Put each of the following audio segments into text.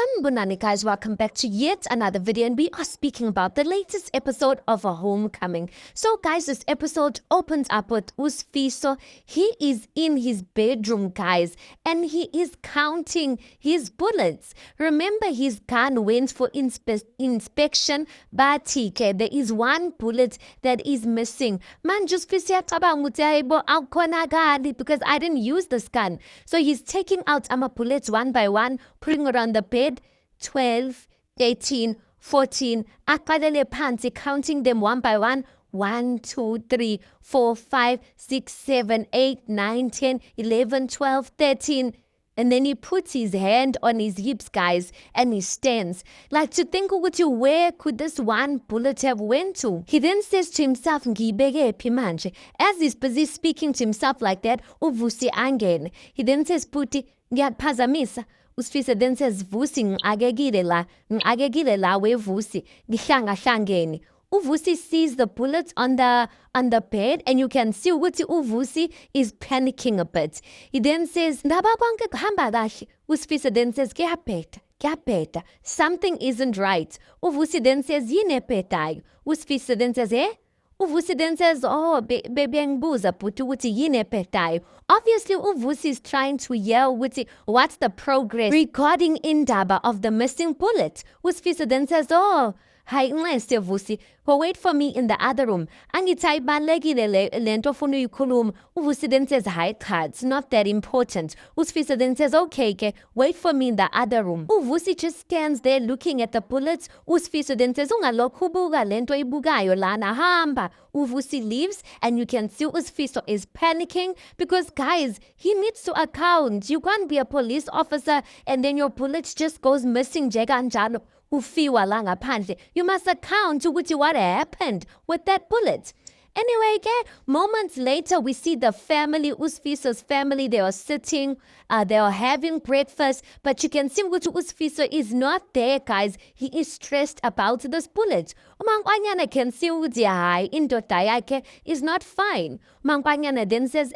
Sanbonani guys, welcome back to yet another video, and we are speaking about the latest episode of A Homecoming. So guys, this episode opens up with Usfiso. He is in his bedroom, guys, and he is counting his bullets. Remember, his gun went for inspection, but there is one bullet that is missing. Man, just because I didn't use this gun. So he's taking out bullets one by one, putting it on the bed. 12, 13, 14. Akalele phansi, counting them one by one. 1, 2, 3, 4, 5, 6, 7, 8, 9, 10, 11, 12, 13. And then he puts his hand on his hips, guys, and he stands. Like, to think of where could this one bullet have went to? He then says to himself, "Ngibeke phi manje?" As he's busy speaking to himself like that, uVusi angene. He then says, "Puti, ngiyaphazamisa." Usfiso then says, "Vusi, ngakekile la weVusi, ngihlangahlangene." uVusi sees the bullets on the bed, and you can see ukuthi uVusi is panicking a bit. He then says, "Ndaba konke kuhamba kahle." Usfiso then says, "Kuyabheda. Something isn't right." uVusi then says, "Yini ebhedayo?" Usfiso then says, "Eh?" uVusi then says, "Oh, bebengibuza bhuti ukuthi yini ebhedayo." Obviously, uVusi is trying to yell ukuthi what's the progress regarding indaba of the missing bullet. Usfiso then says, "Oh, hayi nxese Vusi, wait for me in the other room. Angithi ayibalekile lento ofuna uyikhuluma." uVusi then says, "Hayi cha, it's not that important." Usfiso then says, "Okay, wait for me in the other room." uVusi just stands there looking at the bullets. Usfiso then says, "Ungalokhu ubuka lento ibukayo lana, hamba." uVusi leaves, and you can see Usfiso is panicking because, guys, he needs to account. You can't be a police officer and then your bullets just goes missing nje kanjalo. Ufiwa la ngaphandle. You must account ukuthi what happened with that bullet. Anyway, moments later, we see the family, Usfiso's family. They are sitting, they are having breakfast, but you can see ukuthi Usfiso is not there, guys. He is stressed about this bullet. uMaNkwanyana can see ukuthi hayi indoda yakhe is not fine. uMaNkwanyana then says,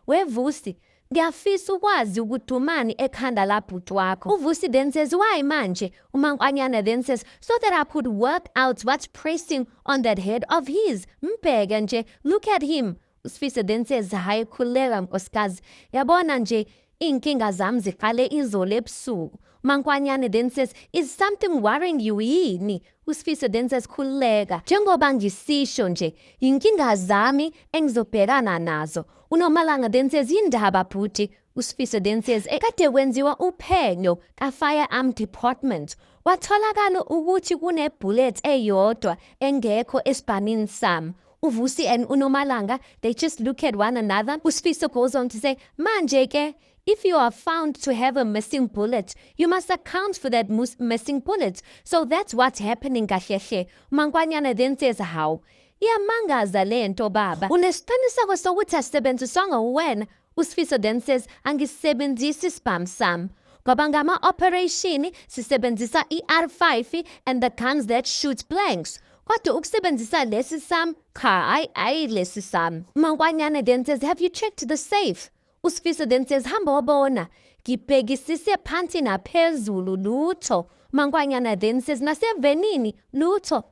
weVusi, ngiyafisa ukwazi ukuthi umani ekhanda labhuti wakho." uVusi then says, "Why manje?" uMaNkwanyana then says, "So that I could work out what's pressing on that head of his. Mbheke nje, look at him." uSfiso then says, "Hayi khuleka nkosikazi, yabona nje inkinga zami ziqale izolo ebusuku." uMaNkwanyana then says, "Is something worrying you yini?" uSfiso then says, "Khuleka, njengoba ngisisho nje, inkinga zami engizobhekana nazo." uNomalanga then says, "Yindaba bhuti." uSfiso then says, "Kade kwenziwa uphenyo ka-Firearm Department. Watholakala ukuthi kune-bullet eyodwa engekho esibhanini sami." uVusi and uNomalanga, they just look at one another. uSfiso goes on to say, "Manje if you are found to have a missing bullet, you must account for that missing bullet. So that's what's happening kahle." uMaNkwanyana then says, "How?" "Iyamangaza lento baba. Unesiqiniseko sokuthi asisebenziswanga wena?" uSfiso then says, "Angisebenzisi sibhamu sami. Ngoba ngama-operation sisebenzisa i-R5 and the guns that shoot blanks. Kodwa ukusebenzisa lesi sami, cha, ayi lesi sami." uMaNkwanyana then says, "Have you checked the safe?" uSfiso then says, "Hamba wabona, ngibhekisise phansi naphezulu lutho." uMaNkwanyana then says, "Nasevenini lutho."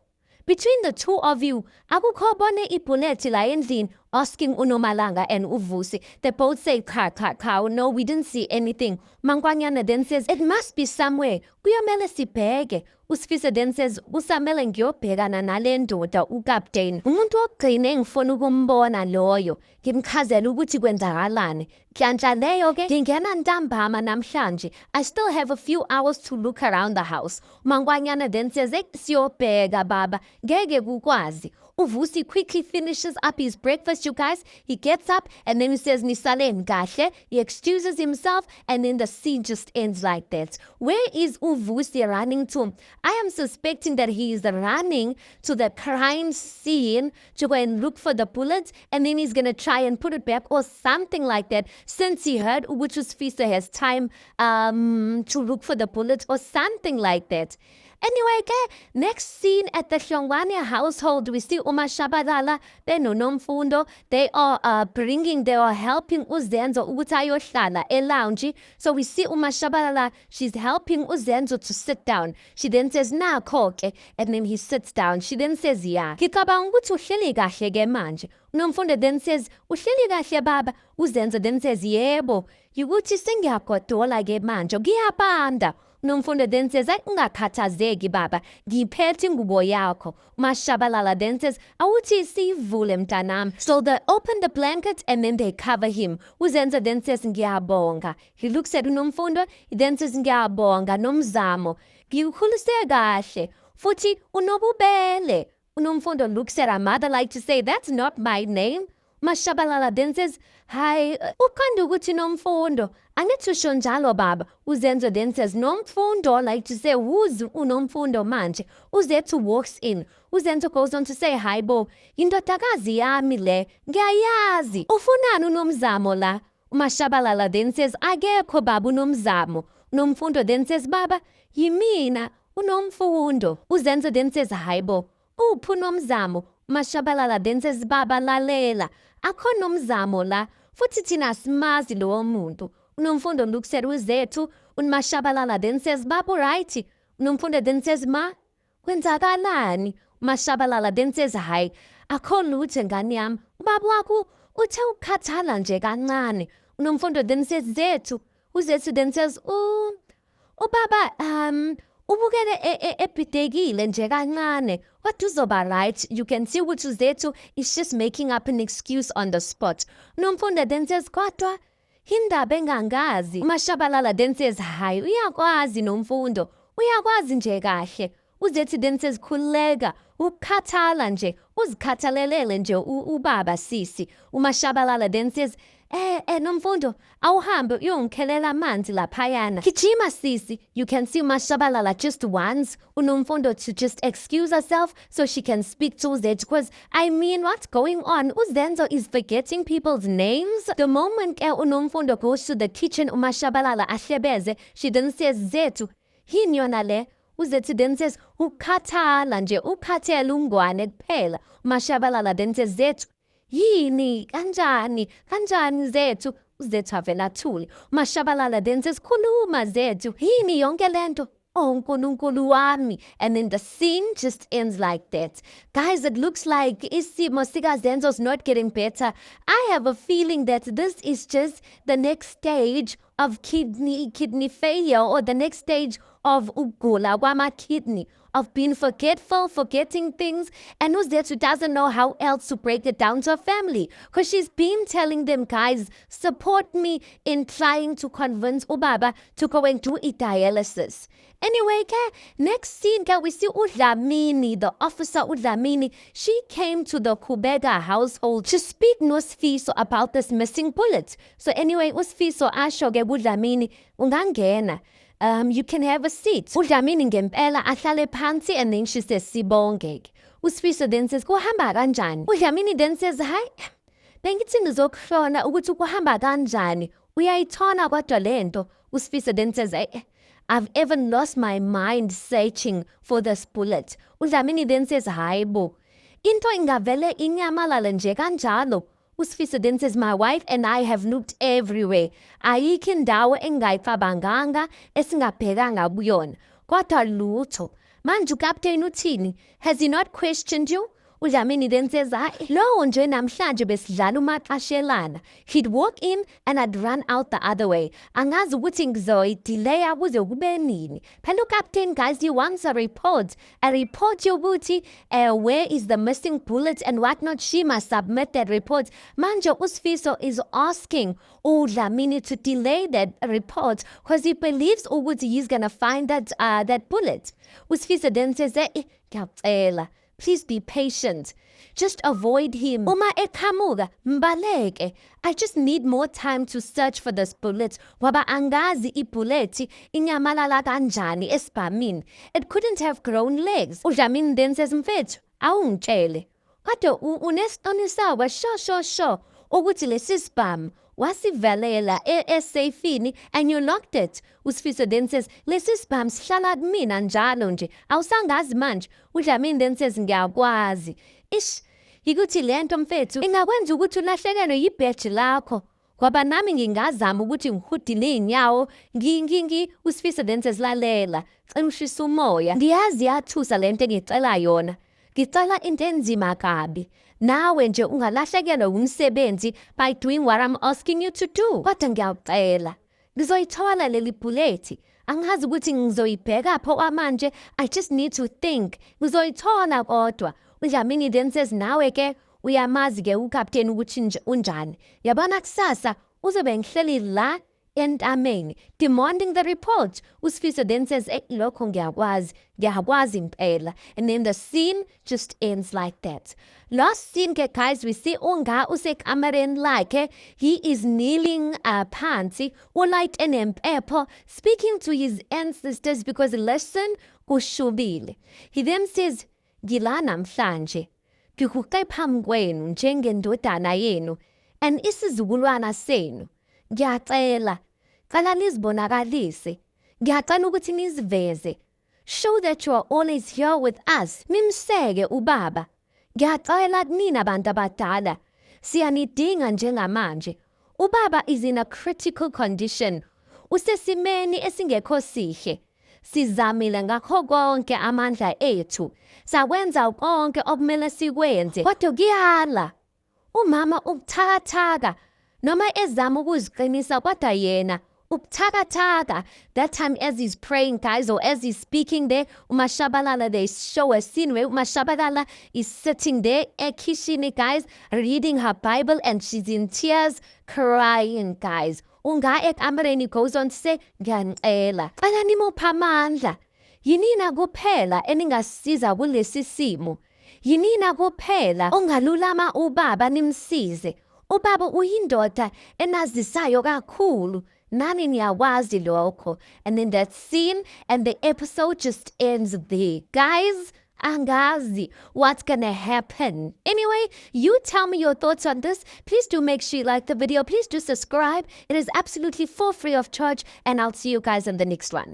Between the two of you, akukho bone ibullet la endlini? Asking uNomalanga and uVusi. They both say, "Cha, no, we didn't see anything." uMaNkwanyana then says, "It must be somewhere. Kuyomele sibheke." uSfiso then says, "Usamele ngiyobhekana nale ndoda uCaptain. Umuntu ogcine engifuna ukumbona loyo. Ngimchazela ukuthi kwenzakalani. Nhlanhla leyo ngingena ntambama namhlanje. I still have a few hours to look around the house." uMaNkwanyana then says, "Siyobheka baba, ngeke kukwazi." uVusi quickly finishes up his breakfast, you guys. He gets up and then he says, "Nisaleni kahle." He excuses himself, and then the scene just ends like that. Where is uVusi running to? I am suspecting that he is running to the crime scene to go and look for the bullets, and then he's going to try and put it back or something like that, since he heard which Usfiso has time to look for the bullets or something like that. Anyway, next scene at the Hlongwane household, we see uMashabalala benoNomfundo. They are helping uZenzo ukuthi ayohlala lounge. So we see uMashabalala, she's helping uZenzo to sit down. She then says, nakho-ke, and then he sits down. She then says, yeah. Ngicabanga ukuthi uhleli kahle-ke manje. uNomfundo then says, uhleli kahle baba. uZenzo then says, yebo. Yukuthi sengiyagodola-ke manje, ngiyabanda. uNomfundo then says, ungakhathazeki baba, ngiphethe ingubo yakho. uMashabalala then says, awuthi sivule mntanami. So they open the blanket and then they cover him. uZenzo then says, ngiyabonga. He looks at uNomfundo, he then says, ngiyabonga nomzamo. Ngikukhulise kahle, futhi unobubele. uNomfundo looks at her mother like to say, that's not my name. uMashabalala then says, hayi, ukhanda ukuthi Nomfundo. Angithi usho njalo baba. uZenzo then says, Nomfundo, like to say, who's uNomfundo manje? uZethu walks in. uZenzo goes on to say, hayi bo, indodakazi yami le, ngiyayazi. Ufunani uNomzamo la? uMashabalala then says, akekho baba uNomzamo. uNomfundo then says, baba, yimina uNomfundo. uZenzo then says, hayi bo, uphi uNomzamo? uMashabalala then says, baba lalela, akho nomzamo la, futhi thina simazi lowo muntu. uNomfundo looks at uZethu, uMashabalala then says, baba right. uNomfundo then says, ma, kwenzakalani? uMashabalala then says, hayi, akho lutho ngane yami, ubaba wakho uthe ukhathala nje kancane. uNomfundo then says, Zethu. uZethu then says, ubaba, ubukele ebhidekile nje kancane. What uzoba right? You can see which uZethu is just making up an excuse on the spot. uNomfundo then says, kodwa indaba engangazi. uMashabalala then says, hayi, uyakwazi Nomfundo, uyakwazi nje kahle. uZethu then says, khuleka, ukhathala nje, uzikhathalelele nje ubaba sisi. uMashabalala then says, Nomfundo, awuhambe uyongikhelela amanzi laphayana. Gijima sisi. You can see uMashabalala just wants uNomfundo to just excuse herself so she can speak to uZethu. Because, I mean, what's going on? uZenzo is forgetting people's names. The moment uNomfundo goes to the kitchen, uMashabalala ahlebeze, she then says, Zethu, yini yona le? uZethu then says, ukhathala nje, ukhathele ungwane kuphela. uMashabalala then says, Zethu, yini kanjani Zethu? uZethu avela thule. uMashabalala then says, khuluma Zethu, yini yonke lento? Oh nkulunkulu wami. And then the scene just ends like that. Guys, it looks like isimo sikaZenzo's not getting better. I have a feeling that this is just the next stage of kidney failure, or the next stage of ukugula kwama-kidney, of being forgetful, forgetting things, and uZethu doesn't know how else to break it down to her family, because she's been telling them, guys, support me in trying to convince ubaba to go and do dialysis. Anyway, next scene, we see uDlamini, the officer uDlamini. She came to the Kubega household to speak noSifiso about this missing bullet. So anyway, uSifiso asho ke uDlamini, ungangena. You can have a seat. uDlamini ngempela ahlale phansi, and then she says, sibonge. uSifiso then says, kuhamba kanjani? uDlamini then says, hayi, bengithi ngizokuhlona ukuthi kuhamba kanjani. Uyayithona kodwa lento. uSifiso then says, I've even lost my mind searching for this bullet. uDlamini then says, hayi bo, into ingavele inyamalale nje kanjalo. uSifiso then says, my wife and I have looked everywhere. Ayikho indawo engayicabanganga esingabhekanga kuyona. Kodwa lutho. Manje uCaptain uthini? Has he not questioned you? uDlamini then says, lowo nje namhlanje besidlala umaxashelana. He'd walk in and I'd run out the other way. Angazi ukuthi ngizoyidelaya kuze kube nini. Phela uCaptain, guys, he wants a report. A report yokuthi where is the missing bullet and whatnot. She must submit that report. Manje uSifiso is asking uDlamini to delay that report because he believes ukuthi he's gonna find that bullet. uSifiso then says, ngiyacela, please be patient. Just avoid him. Uma eqhamuka, mbaleke. I just need more time to search for this bullet. Waba angazi ibullet inyamalala kanjani esibhamini. It couldn't have grown legs. uDlamini then says, mfethu, awungitshele. Kodwa unesiqiniseko sho ukuthi lesi sibhamu wasivalela esafini and you locked it. USifiso then says, lesi sibhamu sihlala kumina njalo nje, awusangazi manje. uDlamini then says, ngiyakwazi. Ish, yikuthi lento mfethu ingakwenza ukuthi ulahlekelwe yibheji lakho. Ngoba nami ngingazama ukuthi ngihudile iy'nyawo, uSifiso then says, lalela, cela ushisa umoya. Ngiyazi yathusa lento engicela yona. Ngicela into enzima kabi. Nawe nje ungalahlekelwa umsebenzi by doing what I'm asking you to do. Kodwa ngiyacela, ngizoyithola leli bullet. Angazi ukuthi ngizoyibheka pho manje. I just need to think. Ngizoyithola kodwa. uDlamini then says, nawe ke uyamazi ke ukapteni ukuthi unjani. Yabona kusasa uzobe ngihleli la entameni demanding the report. uSifiso then says, lokho ngiyakwazi impela. And then the scene just ends like that. Last scene ke guys, we see Unga usekamereni lakhe. He is kneeling phansi ulight enempepho speaking to his ancestors because lesson kushubile. He then says, ngila namhlanje ngikuqe phambi kwenu njengendodana yenu and isizukulwana senu. Ngiyacela, cela nizibonakalise. Ngiyacela ukuthi niziveze. Show that you are always here with us. Nimseke ubaba. Ngiyacela nina bantu abadala. Siyanidinga njengamanje. Ubaba is in a critical condition. Usesimeni esingekho sihle. Sizamile ngakho konke amandla ethu. Sakwenza konke okumele sikwenze. Kodwa kuyala. Umama ubuthakathaka. Noma ezama ukuziqinisa kodwa yena ubuthakathaka. That time as he's praying, guys, or as he's speaking there, uMashabalala, they show a scene where uMashabalala is sitting there ekishini, guys, reading her Bible, and she's in tears, crying, guys. Unga ekamereni goes on to say, ngiyacela, cela nimuphe amandla. Yinina kuphela eningasiza kulesi simo. Yinina kuphela ongalulama ubaba nimsize. Ubaba uyindoda enazisayo kakhulu. Nani niyawazi lokho. And then that scene and the episode just ends there. Guys, angazi what's gonna happen. Anyway, you tell me your thoughts on this. Please do make sure you like the video. Please do subscribe. It is absolutely for free of charge. And I'll see you guys in the next one.